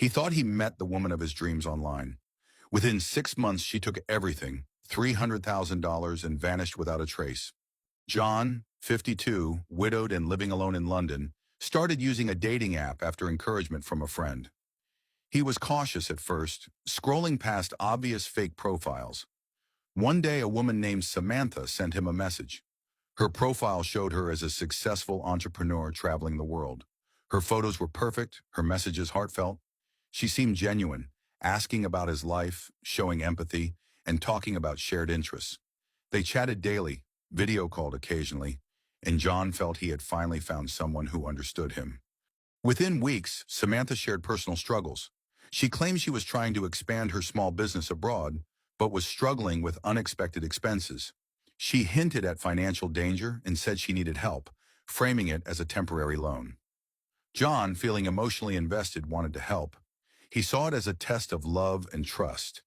He thought he met the woman of his dreams online. Within 6 months, she took everything, $300,000, and vanished without a trace. John, 52, widowed and living alone in London, started using a dating app after encouragement from a friend. He was cautious at first, scrolling past obvious fake profiles. One day, a woman named Samantha sent him a message. Her profile showed her as a successful entrepreneur traveling the world. Her photos were perfect, her messages heartfelt. She seemed genuine, asking about his life, showing empathy, and talking about shared interests. They chatted daily, video called occasionally, and John felt he had finally found someone who understood him. Within weeks, Samantha shared personal struggles. She claimed she was trying to expand her small business abroad, but was struggling with unexpected expenses. She hinted at financial danger and said she needed help, framing it as a temporary loan. John, feeling emotionally invested, wanted to help. He saw it as a test of love and trust.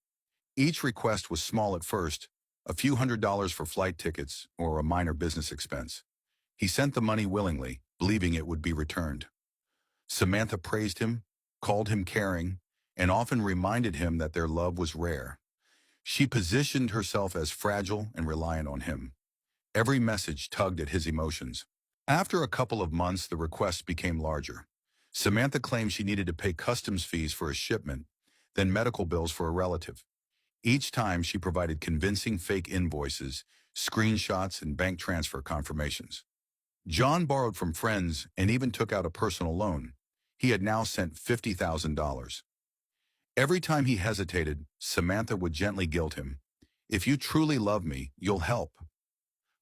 Each request was small at first, a few $100s for flight tickets or a minor business expense. He sent the money willingly, believing it would be returned. Samantha praised him, called him caring, and often reminded him that their love was rare. She positioned herself as fragile and reliant on him. Every message tugged at his emotions. After a couple of months, the requests became larger. Samantha claimed she needed to pay customs fees for a shipment, then medical bills for a relative. Each time, she provided convincing fake invoices, screenshots, and bank transfer confirmations. John borrowed from friends and even took out a personal loan. He had now sent $50,000. Every time he hesitated, Samantha would gently guilt him. "If you truly love me, you'll help."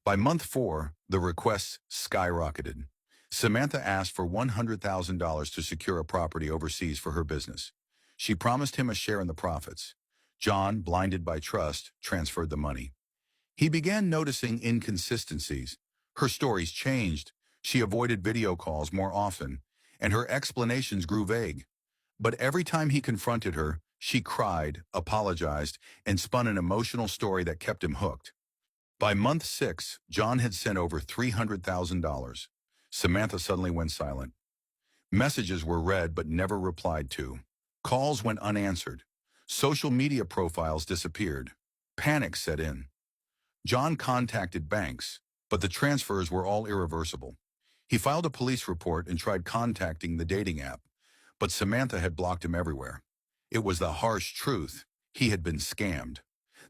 By month 4, the requests skyrocketed. Samantha asked for $100,000 to secure a property overseas for her business. She promised him a share in the profits. John, blinded by trust, transferred the money. He began noticing inconsistencies. Her stories changed. She avoided video calls more often, and her explanations grew vague. But every time he confronted her, she cried, apologized, and spun an emotional story that kept him hooked. By month 6, John had sent over $300,000. Samantha suddenly went silent. Messages were read but never replied to. Calls went unanswered. Social media profiles disappeared. Panic set in. John contacted banks, but the transfers were all irreversible. He filed a police report and tried contacting the dating app, but Samantha had blocked him everywhere. It was the harsh truth. He had been scammed.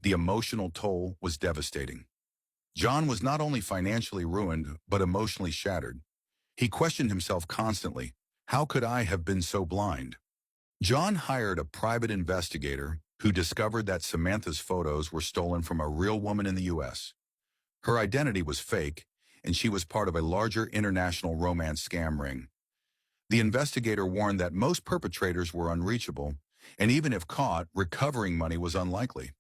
The emotional toll was devastating. John was not only financially ruined, but emotionally shattered. He questioned himself constantly. How could I have been so blind? John hired a private investigator who discovered that Samantha's photos were stolen from a real woman in the U.S. Her identity was fake, and she was part of a larger international romance scam ring. The investigator warned that most perpetrators were unreachable, and even if caught, recovering money was unlikely.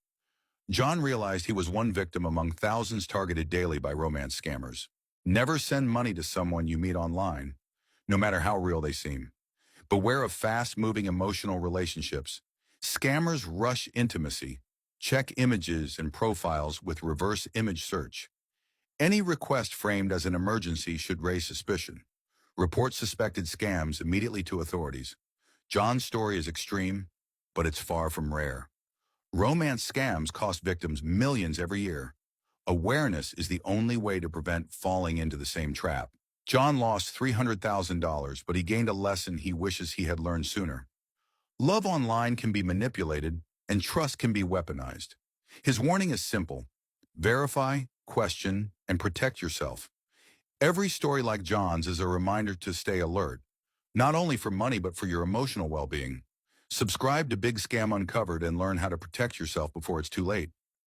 John realized he was one victim among thousands targeted daily by romance scammers. Never send money to someone you meet online, no matter how real they seem. Beware of fast-moving emotional relationships. Scammers rush intimacy. Check images and profiles with reverse image search. Any request framed as an emergency should raise suspicion. Report suspected scams immediately to authorities. John's story is extreme, but it's far from rare. Romance scams cost victims millions every year. Awareness is the only way to prevent falling into the same trap. John lost $300,000, but he gained a lesson he wishes he had learned sooner. Love online can be manipulated, and trust can be weaponized. His warning is simple: verify, question, and protect yourself. Every story like John's is a reminder to stay alert, not only for money but for your emotional well-being. Subscribe to Big Scam Uncovered and learn how to protect yourself before it's too late.